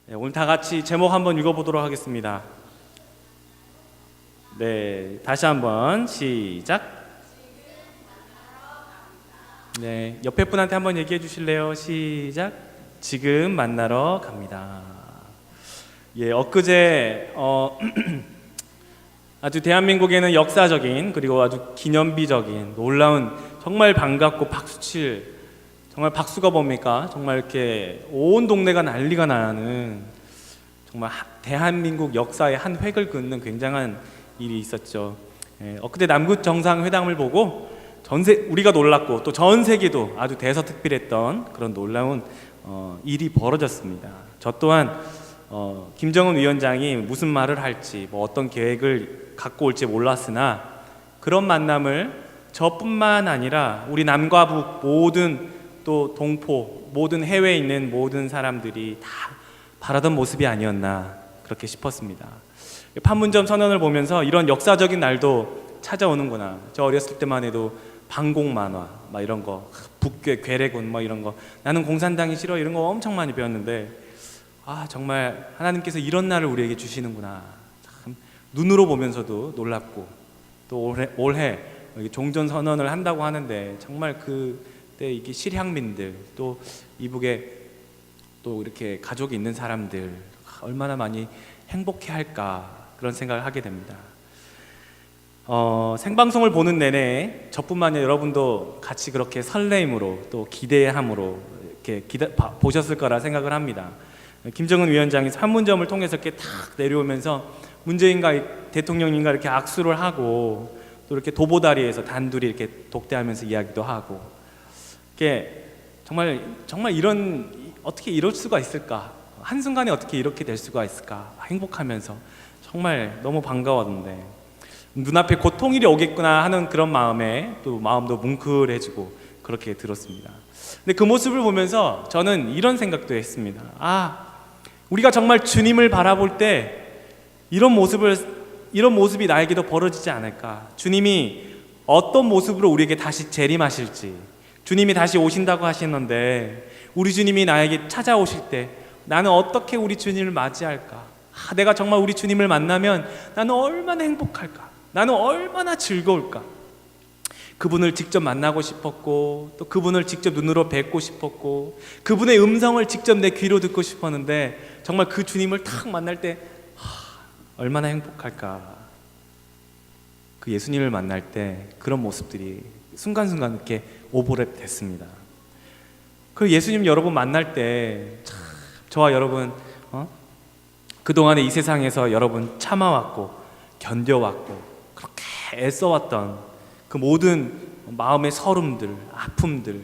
네, 오늘 다 같이 제목 한번 읽어보도록 하겠습니다. 네, 다시 한번 시작. 네, 옆에 분한테 한번 얘기해 주실래요? 시작. 지금 만나러 갑니다. 예, 엊그제 아주 대한민국에는 역사적인 그리고 아주 기념비적인 놀라운 정말 반갑고 박수칠 정말 박수가 뭡니까? 정말 이렇게 온 동네가 난리가 나는 정말 대한민국 역사의 한 획을 긋는 굉장한 일이 있었죠. 엊그제 남북 정상회담을 보고 우리가 놀랐고 또 전 세계도 아주 대서특필했던 그런 놀라운 일이 벌어졌습니다. 저 또한 김정은 위원장이 무슨 말을 할지 뭐 어떤 계획을 갖고 올지 몰랐으나 그런 만남을 저뿐만 아니라 우리 남과 북 모든 또 동포 모든 해외에 있는 모든 사람들이 다 바라던 모습이 아니었나 그렇게 싶었습니다. 판문점 선언을 보면서 이런 역사적인 날도 찾아오는구나. 저 어렸을 때만 해도 방공 만화 막 이런 거 북괴 괴뢰군 뭐 이런 거 나는 공산당이 싫어 이런 거 엄청 많이 배웠는데 정말 하나님께서 이런 날을 우리에게 주시는구나. 참 눈으로 보면서도 놀랍고 또 올해 종전 선언을 한다고 하는데 정말 그때 이게 실향민들 또 이북에 또 이렇게 가족이 있는 사람들 얼마나 많이 행복해할까 그런 생각을 하게 됩니다. 생방송을 보는 내내 저뿐만 아니라 여러분도 같이 그렇게 설레임으로 또 기대함으로 이렇게 보셨을 거라 생각을 합니다. 김정은 위원장이 판문점을 통해서 이렇게 탁 내려오면서 문재인과 대통령님과 이렇게 악수를 하고 또 이렇게 도보다리에서 단둘이 이렇게 독대하면서 이야기도 하고 이게 정말 어떻게 이럴 수가 있을까? 한순간에 어떻게 이렇게 될 수가 있을까? 행복하면서 정말 너무 반가웠는데 눈앞에 곧 통일이 오겠구나 하는 그런 마음에 또 마음도 뭉클해지고 그렇게 들었습니다. 근데 그 모습을 보면서 저는 이런 생각도 했습니다. 우리가 정말 주님을 바라볼 때 이런 모습이 나에게도 벌어지지 않을까? 주님이 어떤 모습으로 우리에게 다시 재림하실지, 주님이 다시 오신다고 하시는데 우리 주님이 나에게 찾아오실 때 나는 어떻게 우리 주님을 맞이할까? 내가 정말 우리 주님을 만나면 나는 얼마나 행복할까? 나는 얼마나 즐거울까? 그분을 직접 만나고 싶었고 또 그분을 직접 눈으로 뵙고 싶었고 그분의 음성을 직접 내 귀로 듣고 싶었는데 정말 그 주님을 탁 만날 때 얼마나 행복할까? 그 예수님을 만날 때 그런 모습들이 순간순간 이렇게 오버랩 됐습니다. 그 예수님 여러분 만날 때 저와 여러분 그동안에 이 세상에서 여러분 참아왔고 견뎌왔고 그렇게 애써왔던 그 모든 마음의 서름들, 아픔들,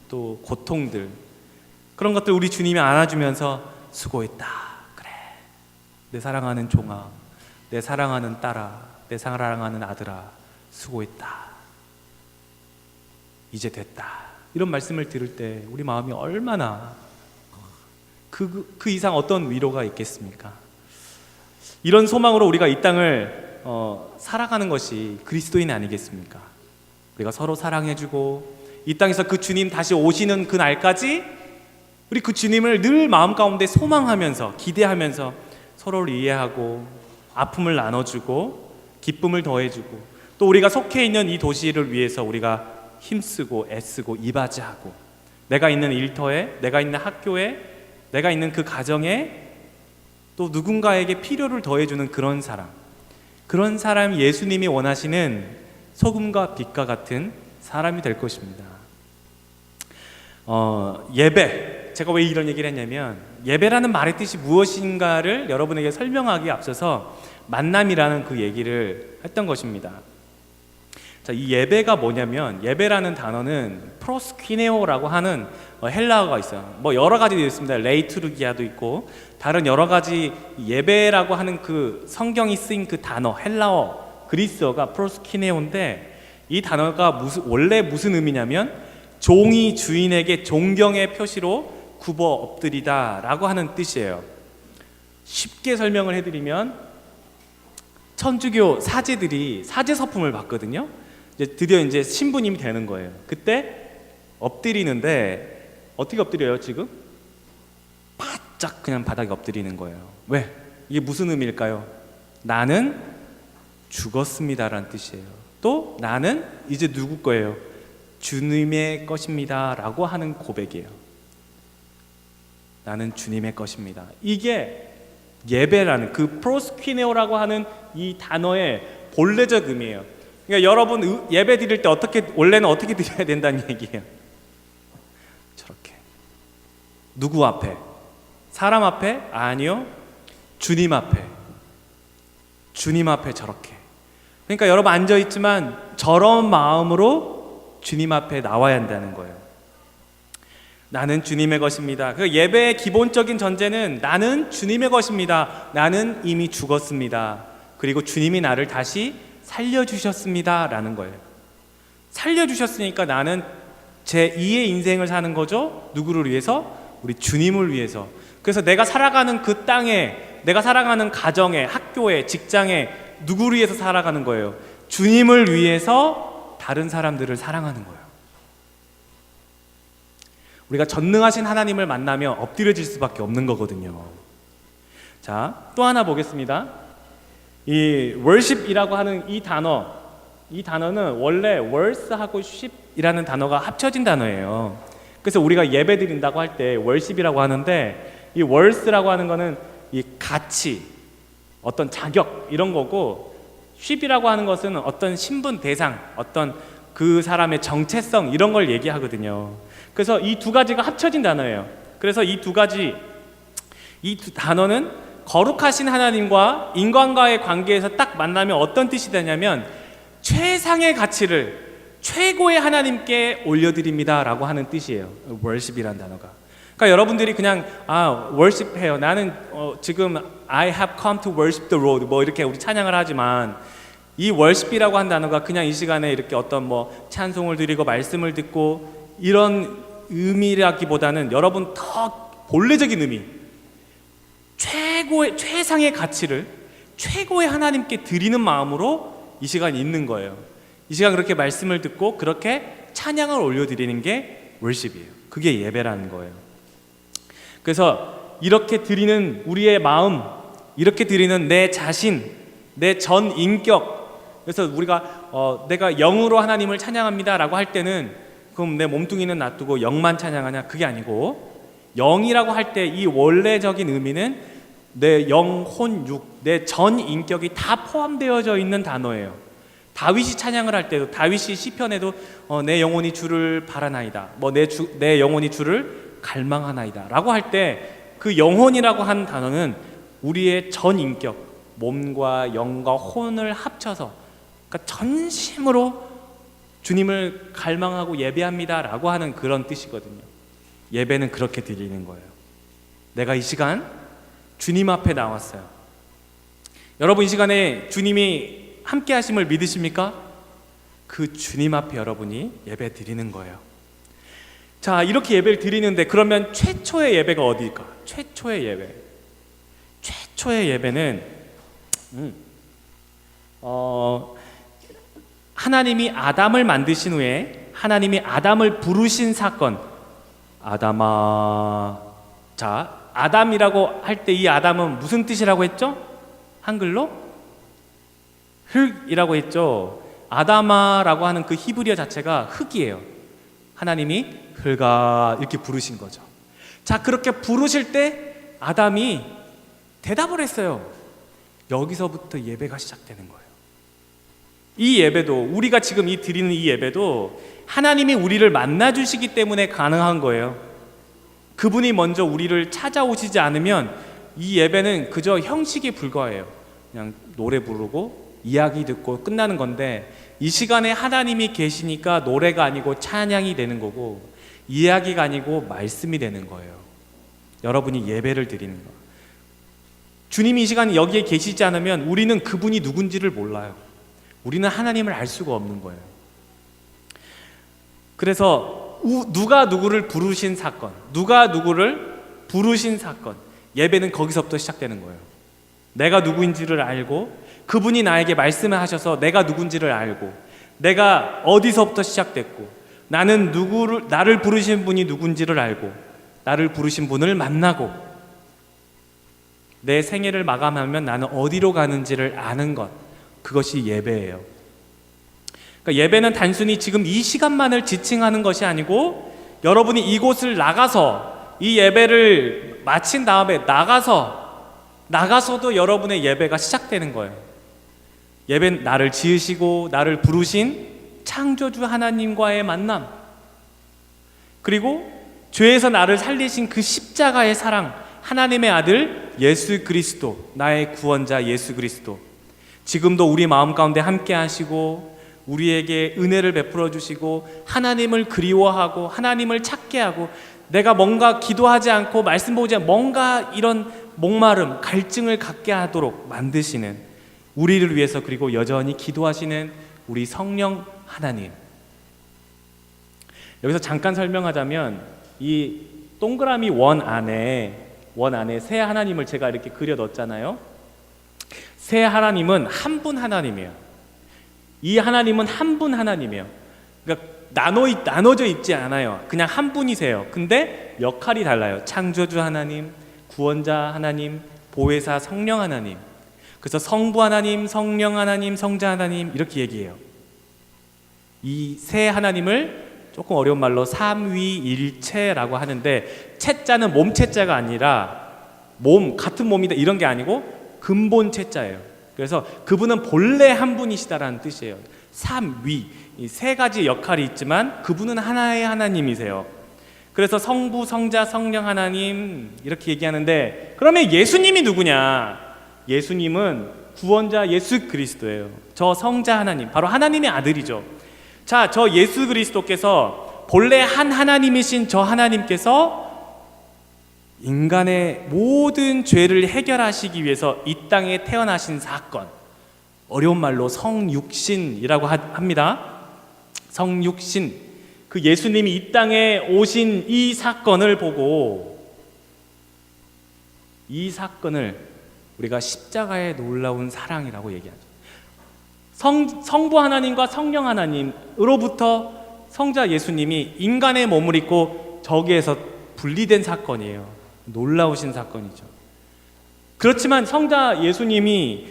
또 고통들 그런 것들 우리 주님이 안아주면서 수고했다. 그래, 내 사랑하는 종아, 내 사랑하는 딸아, 내 사랑하는 아들아, 수고했다. 이제 됐다. 이런 말씀을 들을 때 우리 마음이 얼마나 그 이상 어떤 위로가 있겠습니까? 이런 소망으로 우리가 이 땅을 살아가는 것이 그리스도인 아니겠습니까? 우리가 서로 사랑해주고 이 땅에서 그 주님 다시 오시는 그 날까지 우리 그 주님을 늘 마음 가운데 소망하면서 기대하면서 서로를 이해하고 아픔을 나눠주고 기쁨을 더해주고 또 우리가 속해 있는 이 도시를 위해서 우리가 힘쓰고 애쓰고 이바지하고 내가 있는 일터에 내가 있는 학교에 내가 있는 그 가정에 또 누군가에게 필요를 더해주는 그런 사람 예수님이 원하시는 소금과 빛과 같은 사람이 될 것입니다. 예배, 제가 왜 이런 얘기를 했냐면 예배라는 말의 뜻이 무엇인가를 여러분에게 설명하기에 앞서서 만남이라는 그 얘기를 했던 것입니다. 자, 이 예배가 뭐냐면 예배라는 단어는 프로스퀴네오라고 하는 헬라어가 있어요. 뭐 여러 가지 되어 있습니다. 레이투르기아도 있고 다른 여러 가지 예배라고 하는 그 성경이 쓰인 그 단어 헬라어 그리스어가 프로스퀴네오인데 이 단어가 원래 무슨 의미냐면 종이 주인에게 존경의 표시로 굽어 엎드리다 라고 하는 뜻이에요. 쉽게 설명을 해드리면 천주교 사제들이 사제 서품을 받거든요. 드디어 이제 신부님이 되는 거예요. 그때 엎드리는데 어떻게 엎드려요 지금? 바짝 그냥 바닥에 엎드리는 거예요. 왜? 이게 무슨 의미일까요? 나는 죽었습니다라는 뜻이에요. 또 나는 이제 누구 거예요? 주님의 것입니다 라고 하는 고백이에요. 나는 주님의 것입니다. 이게 예배라는 그 프로스퀴네오라고 하는 이 단어의 본래적 의미예요. 그러니까 여러분 예배 드릴 때 원래는 어떻게 드려야 된다는 얘기예요. 저렇게. 누구 앞에? 사람 앞에? 아니요. 주님 앞에. 주님 앞에 저렇게. 그러니까 여러분 앉아 있지만 저런 마음으로 주님 앞에 나와야 한다는 거예요. 나는 주님의 것입니다. 그 예배의 기본적인 전제는 나는 주님의 것입니다. 나는 이미 죽었습니다. 그리고 주님이 나를 다시 살려주셨습니다 라는 거예요. 살려주셨으니까 나는 제 2의 인생을 사는 거죠. 누구를 위해서? 우리 주님을 위해서. 그래서 내가 살아가는 그 땅에, 내가 살아가는 가정에, 학교에, 직장에 누구를 위해서 살아가는 거예요? 주님을 위해서 다른 사람들을 사랑하는 거예요. 우리가 전능하신 하나님을 만나면 엎드려질 수밖에 없는 거거든요. 자, 또 하나 보겠습니다. 이 worship이라고 하는 이 단어는 원래 worsh하고 ship이라는 단어가 합쳐진 단어예요. 그래서 우리가 예배 드린다고 할 때 worship이라고 하는데, 이 worth라고 하는 거는 이 가치, 어떤 자격 이런 거고, ship이라고 하는 것은 어떤 신분, 대상, 어떤 그 사람의 정체성 이런 걸 얘기하거든요. 그래서 이 두 가지가 합쳐진 단어예요. 그래서 이 두 단어는 거룩하신 하나님과 인간과의 관계에서 딱 만나면 어떤 뜻이 되냐면 최상의 가치를 최고의 하나님께 올려드립니다 라고 하는 뜻이에요. worship이라는 단어가. 그러니까 여러분들이 그냥 worship 해요. 나는 지금 I have come to worship the Lord 뭐 이렇게 우리 찬양을 하지만, 이 worship이라고 한 단어가 그냥 이 시간에 이렇게 어떤 뭐 찬송을 드리고 말씀을 듣고 이런 의미라기보다는 여러분 더 본래적인 의미, 최상의 가치를 최고의 하나님께 드리는 마음으로 이 시간에 있는 거예요. 이 시간 그렇게 말씀을 듣고 그렇게 찬양을 올려드리는 게 worship이에요. 그게 예배라는 거예요. 그래서 이렇게 드리는 우리의 마음, 이렇게 드리는 내 자신, 내 전 인격, 그래서 우리가 내가 영으로 하나님을 찬양합니다 라고 할 때는 그럼 내 몸뚱이는 놔두고 영만 찬양하냐? 그게 아니고, 영이라고 할 때 이 원래적인 의미는 내 영, 혼, 육, 내 전 인격이 다 포함되어져 있는 단어예요. 다윗이 찬양을 할 때도, 다윗이 시편에도 내 영혼이 주를 바라나이다, 뭐 내 영혼이 주를 갈망하나이다 라고 할 때 그 영혼이라고 하는 단어는 우리의 전 인격, 몸과 영과 혼을 합쳐서, 그러니까 전심으로 주님을 갈망하고 예배합니다 라고 하는 그런 뜻이거든요. 예배는 그렇게 드리는 거예요. 내가 이 시간 주님 앞에 나왔어요. 여러분 이 시간에 주님이 함께 하심을 믿으십니까? 그 주님 앞에 여러분이 예배 드리는 거예요. 자, 이렇게 예배를 드리는데 그러면 최초의 예배가 어디일까? 최초의 예배는 하나님이 아담을 만드신 후에 하나님이 아담을 부르신 사건. 아담아. 자, 아담이라고 할 때 이 아담은 무슨 뜻이라고 했죠? 한글로? 흙이라고 했죠. 아담아라고 하는 그 히브리어 자체가 흙이에요. 하나님이 흙아 이렇게 부르신 거죠. 자, 그렇게 부르실 때 아담이 대답을 했어요. 여기서부터 예배가 시작되는 거예요. 이 예배도, 우리가 지금 드리는 이 예배도 하나님이 우리를 만나 주시기 때문에 가능한 거예요. 그분이 먼저 우리를 찾아오시지 않으면 이 예배는 그저 형식에 불과해요. 그냥 노래 부르고 이야기 듣고 끝나는 건데, 이 시간에 하나님이 계시니까 노래가 아니고 찬양이 되는 거고, 이야기가 아니고 말씀이 되는 거예요. 여러분이 예배를 드리는 거. 주님이 이 시간에 여기에 계시지 않으면 우리는 그분이 누군지를 몰라요. 우리는 하나님을 알 수가 없는 거예요. 그래서 누가 누구를 부르신 사건, 예배는 거기서부터 시작되는 거예요. 내가 누구인지를 알고, 그분이 나에게 말씀을 하셔서 내가 누군지를 알고, 내가 어디서부터 시작됐고, 나를 부르신 분이 누군지를 알고, 나를 부르신 분을 만나고, 내 생애를 마감하면 나는 어디로 가는지를 아는 것, 그것이 예배예요. 그러니까 예배는 단순히 지금 이 시간만을 지칭하는 것이 아니고 여러분이 이곳을 나가서 이 예배를 마친 다음에 나가서도 여러분의 예배가 시작되는 거예요. 예배는 나를 지으시고 나를 부르신 창조주 하나님과의 만남, 그리고 죄에서 나를 살리신 그 십자가의 사랑, 하나님의 아들 예수 그리스도, 나의 구원자 예수 그리스도, 지금도 우리 마음 가운데 함께 하시고 우리에게 은혜를 베풀어 주시고 하나님을 그리워하고 하나님을 찾게 하고, 내가 뭔가 기도하지 않고 말씀 보지 않고 뭔가 이런 목마름, 갈증을 갖게 하도록 만드시는, 우리를 위해서 그리고 여전히 기도하시는 우리 성령 하나님. 여기서 잠깐 설명하자면, 이 동그라미 원 안에 새 하나님을 제가 이렇게 그려 넣었잖아요. 새 하나님은 한 분 하나님이에요. 이 하나님은 한 분 하나님이에요. 그러니까 나눠져 있지 않아요. 그냥 한 분이세요. 근데 역할이 달라요. 창조주 하나님, 구원자 하나님, 보혜사 성령 하나님. 그래서 성부 하나님, 성령 하나님, 성자 하나님 이렇게 얘기해요. 이 세 하나님을 조금 어려운 말로 삼위일체라고 하는데, 체자는 몸체자가 아니라 같은 몸이다 이런 게 아니고 근본 체자예요. 그래서 그분은 본래 한 분이시다라는 뜻이에요. 삼위, 이 세 가지 역할이 있지만 그분은 하나의 하나님이세요. 그래서 성부, 성자, 성령 하나님 이렇게 얘기하는데, 그러면 예수님이 누구냐? 예수님은 구원자 예수 그리스도예요. 저 성자 하나님, 바로 하나님의 아들이죠. 자, 저 예수 그리스도께서 본래 한 하나님이신 저 하나님께서 인간의 모든 죄를 해결하시기 위해서 이 땅에 태어나신 사건, 어려운 말로 성육신이라고 합니다. 성육신, 그 예수님이 이 땅에 오신 이 사건을 보고, 이 사건을 우리가 십자가의 놀라운 사랑이라고 얘기하죠. 성부 하나님과 성령 하나님으로부터 성자 예수님이 인간의 몸을 입고 저기에서 분리된 사건이에요. 놀라우신 사건이죠. 그렇지만 성자 예수님이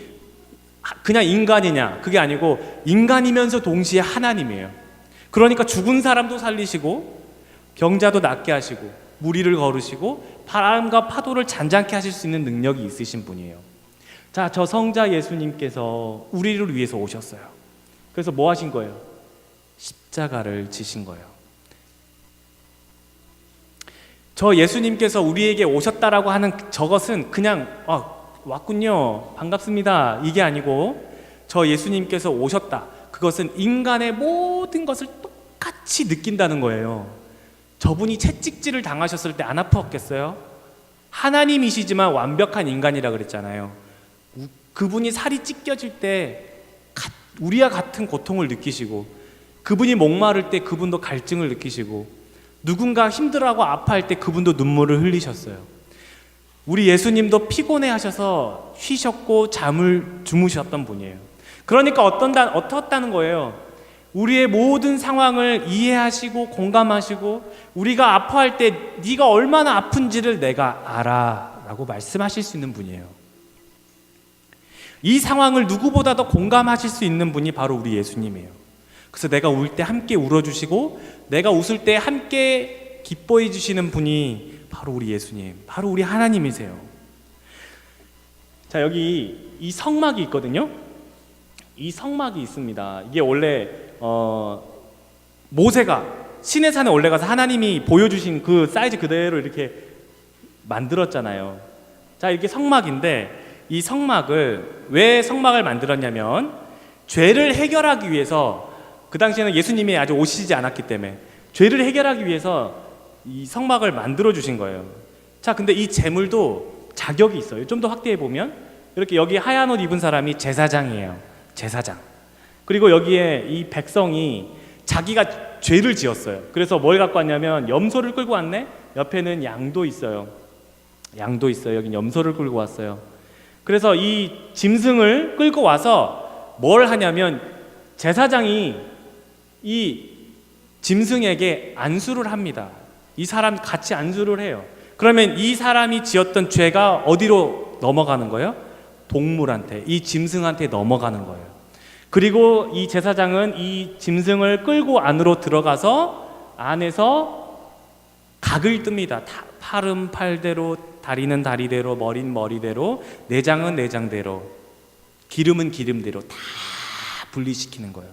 그냥 인간이냐? 그게 아니고 인간이면서 동시에 하나님이에요. 그러니까 죽은 사람도 살리시고 병자도 낫게 하시고 무리를 거르시고 바람과 파도를 잔잔케 하실 수 있는 능력이 있으신 분이에요. 자, 저 성자 예수님께서 우리를 위해서 오셨어요. 그래서 뭐 하신 거예요? 십자가를 지신 거예요. 저 예수님께서 우리에게 오셨다라고 하는 저것은 그냥 왔군요, 반갑습니다, 이게 아니고, 저 예수님께서 오셨다, 그것은 인간의 모든 것을 똑같이 느낀다는 거예요. 저분이 채찍질을 당하셨을 때 안 아팠겠어요? 하나님이시지만 완벽한 인간이라 그랬잖아요. 그분이 살이 찢겨질 때 우리와 같은 고통을 느끼시고, 그분이 목마를 때 그분도 갈증을 느끼시고, 누군가 힘들어하고 아파할 때 그분도 눈물을 흘리셨어요. 우리 예수님도 피곤해 하셔서 쉬셨고 잠을 주무셨던 분이에요. 그러니까 어떻다는 거예요? 우리의 모든 상황을 이해하시고 공감하시고, 우리가 아파할 때 네가 얼마나 아픈지를 내가 알아 라고 말씀하실 수 있는 분이에요. 이 상황을 누구보다 더 공감하실 수 있는 분이 바로 우리 예수님이에요. 그래서 내가 울 때 함께 울어주시고, 내가 웃을 때 함께 기뻐해 주시는 분이 바로 우리 예수님, 바로 우리 하나님이세요. 자, 여기 이 성막이 있거든요. 이 성막이 있습니다. 이게 원래 모세가 시내산에 올라가서 하나님이 보여주신 그 사이즈 그대로 이렇게 만들었잖아요. 자, 이게 성막인데, 이 성막을 왜 성막을 만들었냐면, 죄를 해결하기 위해서, 그 당시에는 예수님이 아직 오시지 않았기 때문에 죄를 해결하기 위해서 이 성막을 만들어 주신 거예요. 자, 근데 이 제물도 자격이 있어요. 좀 더 확대해 보면, 이렇게 여기 하얀 옷 입은 사람이 제사장이에요. 제사장. 그리고 여기에 이 백성이 자기가 죄를 지었어요. 그래서 뭘 갖고 왔냐면 염소를 끌고 왔네. 옆에는 양도 있어요. 여긴 염소를 끌고 왔어요. 그래서 이 짐승을 끌고 와서 뭘 하냐면, 제사장이 이 짐승에게 안수를 합니다. 이 사람 같이 안수를 해요. 그러면 이 사람이 지었던 죄가 어디로 넘어가는 거예요? 동물한테, 이 짐승한테 넘어가는 거예요. 그리고 이 제사장은 이 짐승을 끌고 안으로 들어가서 안에서 각을 뜹니다. 팔은 팔대로, 다리는 다리대로, 머리는 머리대로, 내장은 내장대로, 기름은 기름대로 다 분리시키는 거예요.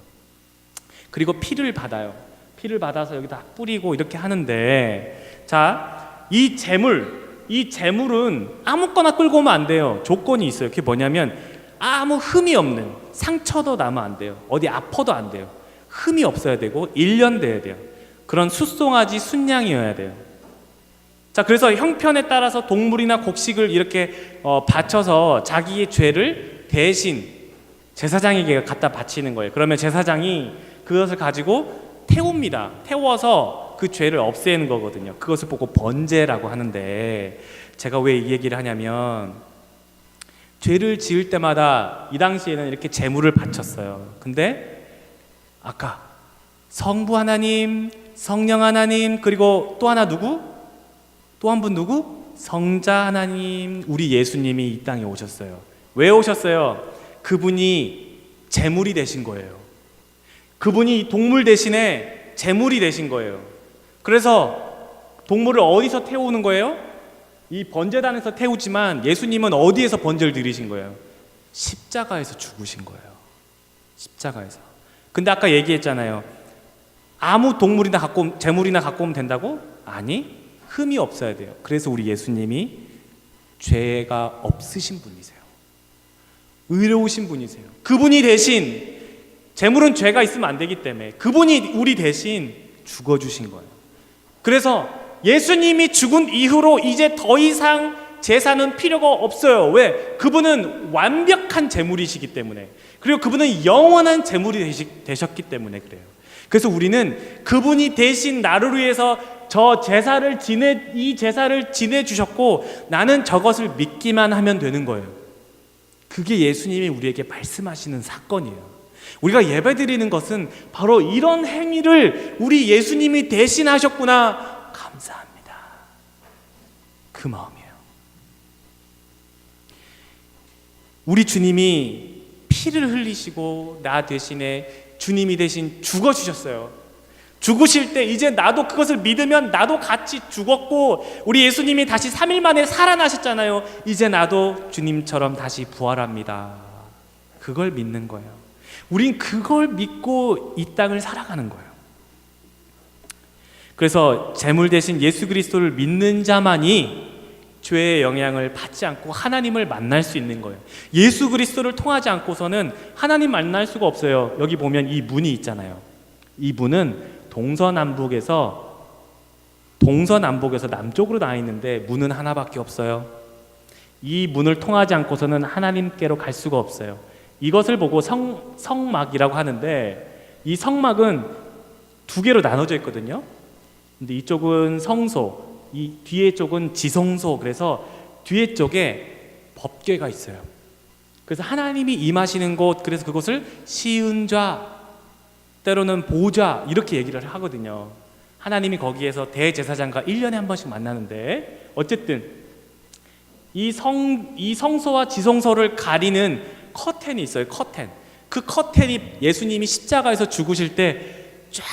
그리고 피를 받아요. 피를 받아서 여기다 뿌리고 이렇게 하는데, 자, 이 재물은 아무거나 끌고 오면 안 돼요. 조건이 있어요. 그게 뭐냐면 아무 흠이 없는, 상처도 나면 안 돼요. 어디 아파도 안 돼요. 흠이 없어야 되고 일련돼야 돼요. 그런 숫송아지 순양이어야 돼요. 자, 그래서 형편에 따라서 동물이나 곡식을 이렇게 바쳐서 자기의 죄를 대신 제사장에게 갖다 바치는 거예요. 그러면 제사장이 그것을 가지고 태웁니다. 태워서 그 죄를 없애는 거거든요. 그것을 보고 번제라고 하는데, 제가 왜 이 얘기를 하냐면, 죄를 지을 때마다 이 당시에는 이렇게 제물을 바쳤어요. 근데 아까 성부 하나님, 성령 하나님, 그리고 또 하나 누구? 또 한 분 누구? 성자 하나님, 우리 예수님이 이 땅에 오셨어요. 왜 오셨어요? 그분이 제물이 되신 거예요. 그분이 동물 대신에 제물이 되신 거예요. 그래서 동물을 어디서 태우는 거예요? 이 번제단에서 태우지만 예수님은 어디에서 번제를 드리신 거예요? 십자가에서 죽으신 거예요. 십자가에서. 근데 아까 얘기했잖아요. 아무 동물이나 제물이나 갖고 오면 된다고? 아니, 흠이 없어야 돼요. 그래서 우리 예수님이 죄가 없으신 분이세요. 의로우신 분이세요. 그분이 대신, 제물은 죄가 있으면 안 되기 때문에 그분이 우리 대신 죽어주신 거예요. 그래서 예수님이 죽은 이후로 이제 더 이상 제사는 필요가 없어요. 왜? 그분은 완벽한 제물이시기 때문에, 그리고 그분은 영원한 제물이 되셨기 때문에 그래요. 그래서 우리는 그분이 대신 나를 위해서 이 제사를 지내주셨고 나는 저것을 믿기만 하면 되는 거예요. 그게 예수님이 우리에게 말씀하시는 사건이에요. 우리가 예배드리는 것은 바로 이런 행위를 우리 예수님이 대신하셨구나, 감사합니다, 그 마음이에요. 우리 주님이 피를 흘리시고 나 대신에 주님이 대신 죽어주셨어요. 죽으실 때 이제 나도 그것을 믿으면 나도 같이 죽었고, 우리 예수님이 다시 3일 만에 살아나셨잖아요. 이제 나도 주님처럼 다시 부활합니다. 그걸 믿는 거예요. 우린 그걸 믿고 이 땅을 살아가는 거예요. 그래서 제물 대신 예수 그리스도를 믿는 자만이 죄의 영향을 받지 않고 하나님을 만날 수 있는 거예요. 예수 그리스도를 통하지 않고서는 하나님 만날 수가 없어요. 여기 보면 이 문이 있잖아요. 이 문은 동서남북에서 남쪽으로 나 있는데 문은 하나밖에 없어요. 이 문을 통하지 않고서는 하나님께로 갈 수가 없어요. 이것을 보고 성막이라고 하는데, 이 성막은 두 개로 나눠져 있거든요. 근데 이쪽은 성소, 이 뒤에 쪽은 지성소. 그래서 뒤에 쪽에 법궤가 있어요. 그래서 하나님이 임하시는 곳, 그래서 그곳을 시은좌, 때로는 보좌, 이렇게 얘기를 하거든요. 하나님이 거기에서 대제사장과 1년에 한 번씩 만나는데, 어쨌든 이 성소와 지성소를 가리는 커튼이 있어요. 커튼. 그 커튼이 예수님이 십자가에서 죽으실 때 쫙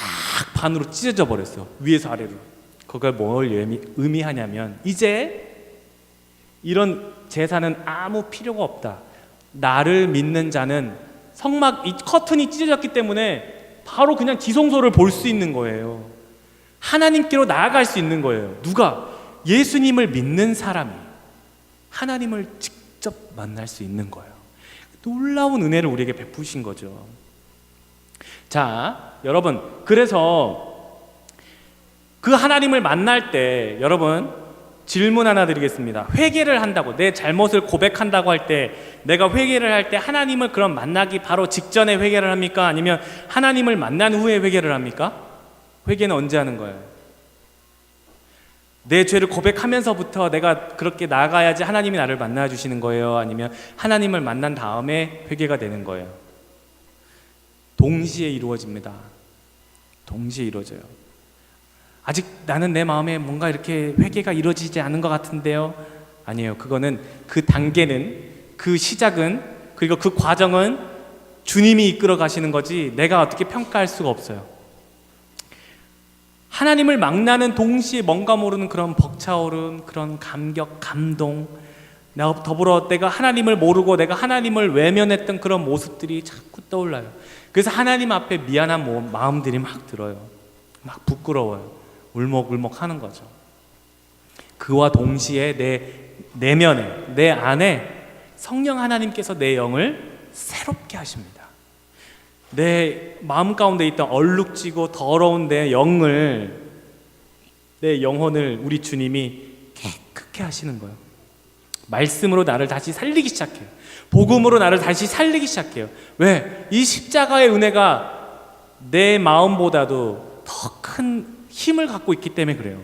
반으로 찢어져 버렸어요. 위에서 아래로. 그걸 뭘 의미하냐면, 이제 이런 제사는 아무 필요가 없다. 나를 믿는 자는 이 커튼이 찢어졌기 때문에 바로 그냥 지성소를 볼 수 있는 거예요. 하나님께로 나아갈 수 있는 거예요. 누가? 예수님을 믿는 사람이 하나님을 직접 만날 수 있는 거예요. 놀라운 은혜를 우리에게 베푸신 거죠. 자, 여러분, 그래서 그 하나님을 만날 때 여러분 질문 하나 드리겠습니다. 회개를 한다고, 내 잘못을 고백한다고 할 때, 내가 회개를 할 때 하나님을 그럼 만나기 바로 직전에 회개를 합니까? 아니면 하나님을 만난 후에 회개를 합니까? 회개는 언제 하는 거예요? 내 죄를 고백하면서부터 내가 그렇게 나아가야지 하나님이 나를 만나 주시는 거예요? 아니면 하나님을 만난 다음에 회개가 되는 거예요? 동시에 이루어집니다. 동시에 이루어져요. 아직 나는 내 마음에 뭔가 이렇게 회개가 이루어지지 않은 것 같은데요. 아니에요. 그거는 그 단계는, 그 시작은, 그리고 그 과정은 주님이 이끌어 가시는 거지 내가 어떻게 평가할 수가 없어요. 하나님을 만나는 동시에 뭔가 모르는 그런 벅차오른 그런 감격, 감동, 더불어 내가 하나님을 모르고 내가 하나님을 외면했던 그런 모습들이 자꾸 떠올라요. 그래서 하나님 앞에 미안한 마음들이 막 들어요. 막 부끄러워요. 울먹울먹 하는 거죠. 그와 동시에 내 내면에, 내 안에 성령 하나님께서 내 영을 새롭게 하십니다. 내 마음 가운데 있던 얼룩지고 더러운 내 영혼을 우리 주님이 깨끗게 하시는 거예요. 말씀으로 나를 다시 살리기 시작해요. 복음으로 나를 다시 살리기 시작해요. 왜? 이 십자가의 은혜가 내 마음보다도 더 큰 힘을 갖고 있기 때문에 그래요.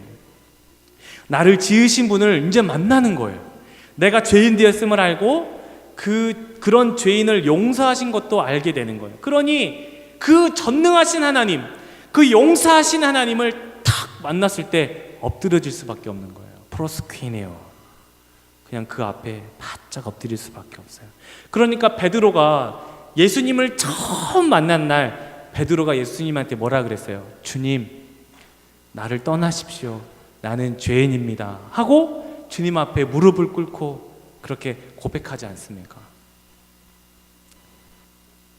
나를 지으신 분을 이제 만나는 거예요. 내가 죄인 되었음을 알고 그런 죄인을 용서하신 것도 알게 되는 거예요. 그러니 그 전능하신 하나님, 그 용서하신 하나님을 탁 만났을 때 엎드려질 수밖에 없는 거예요. 프로스퀴네요. 그냥 그 앞에 바짝 엎드릴 수밖에 없어요. 그러니까 베드로가 예수님을 처음 만난 날 베드로가 예수님한테 뭐라 그랬어요? 주님, 나를 떠나십시오. 나는 죄인입니다. 하고 주님 앞에 무릎을 꿇고 그렇게 고백하지 않습니까?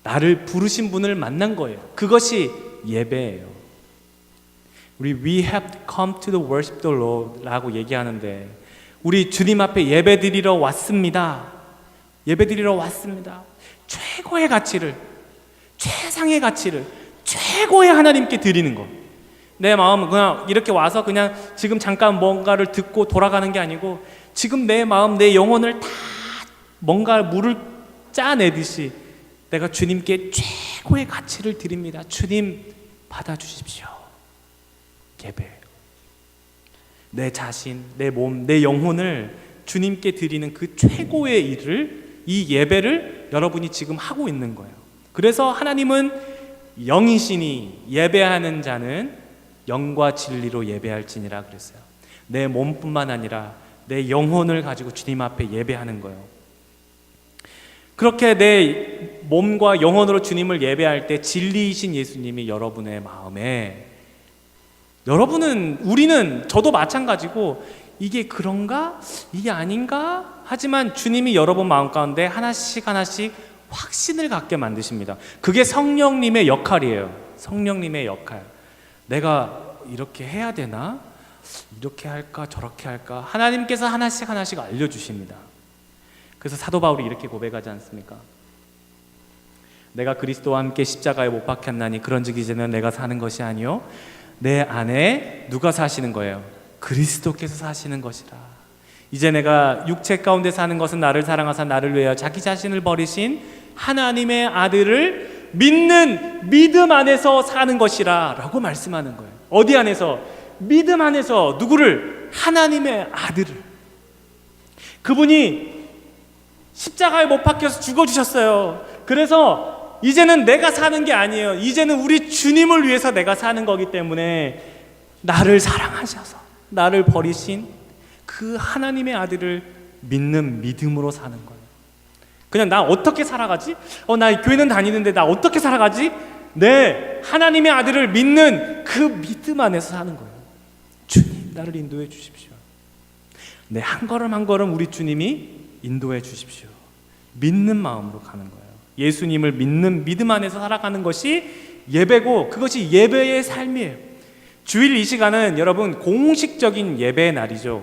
나를 부르신 분을 만난 거예요. 그것이 예배예요. 우리 We have come to the worship the Lord 라고 얘기하는데 우리 주님 앞에 예배드리러 왔습니다. 예배드리러 왔습니다. 최고의 가치를, 최상의 가치를 최고의 하나님께 드리는 것. 내 마음은 그냥 이렇게 와서 그냥 지금 잠깐 뭔가를 듣고 돌아가는 게 아니고 지금 내 마음, 내 영혼을 다 뭔가 물을 짜내듯이 내가 주님께 최고의 가치를 드립니다. 주님 받아주십시오. 예배. 내 자신, 내 몸, 내 영혼을 주님께 드리는 그 최고의 일을, 이 예배를 여러분이 지금 하고 있는 거예요. 그래서 하나님은 영이시니 예배하는 자는 영과 진리로 예배할지니라 그랬어요. 내 몸뿐만 아니라 내 영혼을 가지고 주님 앞에 예배하는 거예요. 그렇게 내 몸과 영혼으로 주님을 예배할 때 진리이신 예수님이 여러분의 마음에, 우리는 저도 마찬가지고 이게 그런가? 이게 아닌가? 하지만 주님이 여러분 마음 가운데 하나씩 확신을 갖게 만드십니다. 그게 성령님의 역할이에요. 성령님의 역할. 내가 이렇게 해야 되나? 이렇게 할까? 저렇게 할까? 하나님께서 하나씩 알려주십니다. 그래서 사도 바울이 이렇게 고백하지 않습니까? 내가 그리스도와 함께 십자가에 못 박혔나니 그런즉 이제는 내가 사는 것이 아니요 내 안에 누가 사시는 거예요? 그리스도께서 사시는 것이라. 이제 내가 육체 가운데 사는 것은 나를 사랑하사 나를 위하여 자기 자신을 버리신 하나님의 아들을 믿는 믿음 안에서 사는 것이라 라고 말씀하는 거예요. 어디 안에서? 믿음 안에서. 누구를? 하나님의 아들을. 그분이 십자가에 못 박혀서 죽어주셨어요. 그래서 이제는 내가 사는 게 아니에요. 이제는 우리 주님을 위해서 내가 사는 거기 때문에 나를 사랑하셔서 나를 버리신 그 하나님의 아들을 믿는 믿음으로 사는 거예요. 그냥 나 어떻게 살아가지? 나 교회는 다니는데 나 어떻게 살아가지? 네, 하나님의 아들을 믿는 그 믿음 안에서 사는 거예요. 주님, 나를 인도해 주십시오. 네, 한 걸음 한 걸음 우리 주님이 인도해 주십시오. 믿는 마음으로 가는 거예요. 예수님을 믿는 믿음 안에서 살아가는 것이 예배고 그것이 예배의 삶이에요. 주일 이 시간은 여러분 공식적인 예배의 날이죠.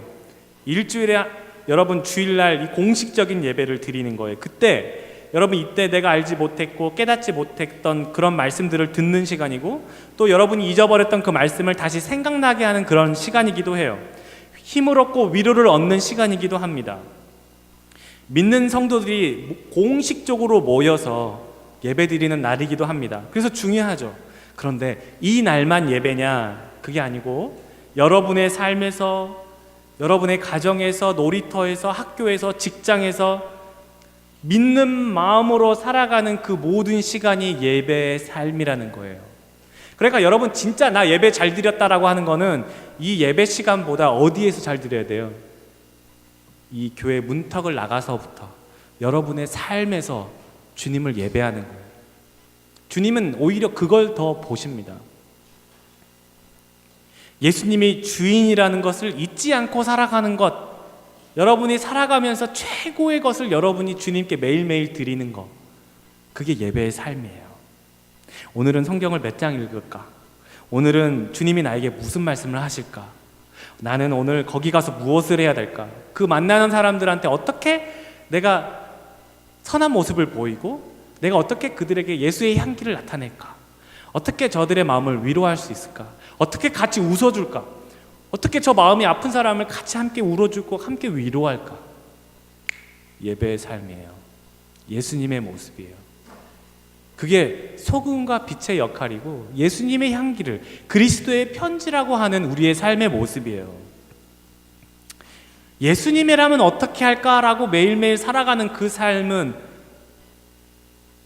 일주일에 여러분 주일날 이 공식적인 예배를 드리는 거예요. 그때 여러분 이때 내가 알지 못했고 깨닫지 못했던 그런 말씀들을 듣는 시간이고 또 여러분이 잊어버렸던 그 말씀을 다시 생각나게 하는 그런 시간이기도 해요. 힘을 얻고 위로를 얻는 시간이기도 합니다. 믿는 성도들이 공식적으로 모여서 예배드리는 날이기도 합니다. 그래서 중요하죠. 그런데 이 날만 예배냐? 그게 아니고 여러분의 삶에서, 여러분의 가정에서, 놀이터에서, 학교에서, 직장에서 믿는 마음으로 살아가는 그 모든 시간이 예배의 삶이라는 거예요. 그러니까 여러분 진짜 나 예배 잘 드렸다라고 하는 거는 이 예배 시간보다 어디에서 잘 드려야 돼요? 이 교회 문턱을 나가서부터 여러분의 삶에서 주님을 예배하는 거예요. 주님은 오히려 그걸 더 보십니다. 예수님이 주인이라는 것을 잊지 않고 살아가는 것, 여러분이 살아가면서 최고의 것을 여러분이 주님께 매일매일 드리는 것, 그게 예배의 삶이에요. 오늘은 성경을 몇 장 읽을까? 오늘은 주님이 나에게 무슨 말씀을 하실까? 나는 오늘 거기 가서 무엇을 해야 될까? 그 만나는 사람들한테 어떻게 내가 선한 모습을 보이고 내가 어떻게 그들에게 예수의 향기를 나타낼까? 어떻게 저들의 마음을 위로할 수 있을까? 어떻게 같이 웃어줄까? 어떻게 저 마음이 아픈 사람을 같이 함께 울어주고 함께 위로할까? 예배의 삶이에요. 예수님의 모습이에요. 그게 소금과 빛의 역할이고 예수님의 향기를, 그리스도의 편지라고 하는 우리의 삶의 모습이에요. 예수님이라면 어떻게 할까라고 매일매일 살아가는 그 삶은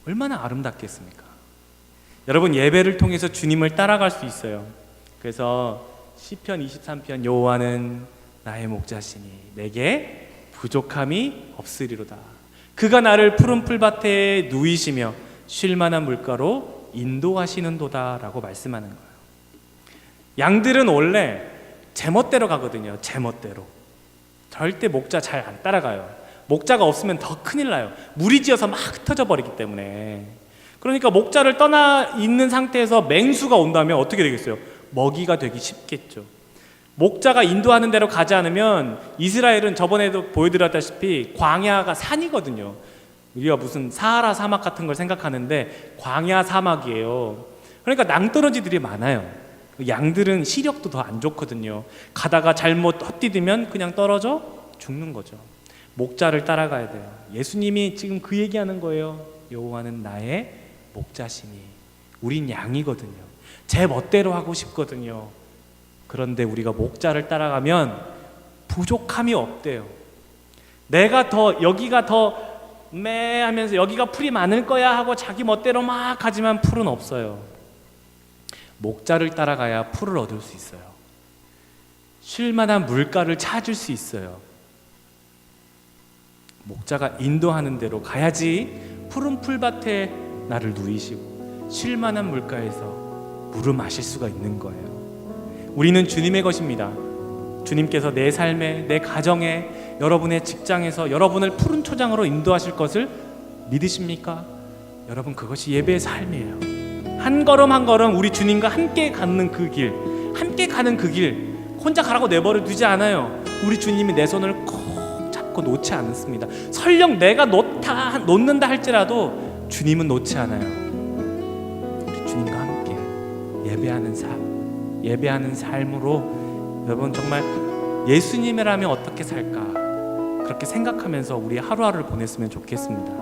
얼마나 아름답겠습니까? 여러분, 예배를 통해서 주님을 따라갈 수 있어요. 그래서 시편 23편 여호와는 나의 목자시니 내게 부족함이 없으리로다. 그가 나를 푸른 풀밭에 누이시며 쉴 만한 물가로 인도하시는도다 라고 말씀하는 거예요. 양들은 원래 제멋대로 가거든요. 제멋대로. 절대 목자 잘 안 따라가요. 목자가 없으면 더 큰일 나요. 무리지어서 막 흩어져 버리기 때문에. 그러니까 목자를 떠나 있는 상태에서 맹수가 온다면 어떻게 되겠어요? 먹이가 되기 쉽겠죠. 목자가 인도하는 대로 가지 않으면, 이스라엘은 저번에도 보여드렸다시피 광야가 산이거든요. 우리가 무슨 사하라 사막 같은 걸 생각하는데 광야 사막이에요. 그러니까 낭떠러지들이 많아요. 양들은 시력도 더 안 좋거든요. 가다가 잘못 헛디디면 그냥 떨어져 죽는 거죠. 목자를 따라가야 돼요. 예수님이 지금 그 얘기하는 거예요. 여호와는 나의 목자시니. 우린 양이거든요. 제 멋대로 하고 싶거든요. 그런데 우리가 목자를 따라가면 부족함이 없대요. 내가 더 여기가 더 하면서 여기가 풀이 많을 거야 하고 자기 멋대로 막 하지만 풀은 없어요. 목자를 따라가야 풀을 얻을 수 있어요. 쉴 만한 물가를 찾을 수 있어요. 목자가 인도하는 대로 가야지 푸른 풀밭에 나를 누이시고 쉴 만한 물가에서 물을 마실 수가 있는 거예요. 우리는 주님의 것입니다. 주님께서 내 삶에, 내 가정에, 여러분의 직장에서 여러분을 푸른 초장으로 인도하실 것을 믿으십니까? 여러분, 그것이 예배의 삶이에요. 한 걸음 한 걸음 우리 주님과 함께 가는 그 길, 함께 가는 그 길, 혼자 가라고 내버려 두지 않아요. 우리 주님이 내 손을 꼭 잡고 놓지 않습니다. 설령 내가 놓는다 할지라도 주님은 놓지 않아요. 우리 주님과 함께 예배하는 삶으로 여러분, 정말 예수님이라면 어떻게 살까, 그렇게 생각하면서 우리 하루하루를 보냈으면 좋겠습니다.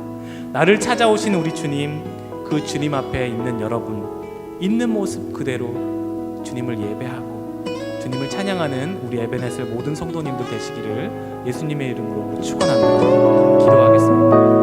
나를 찾아오신 우리 주님, 그 주님 앞에 있는 여러분, 있는 모습 그대로 주님을 예배하고 주님을 찬양하는 우리 에베네셀 모든 성도님들 되시기를 예수님의 이름으로 축원합니다. 기도하겠습니다.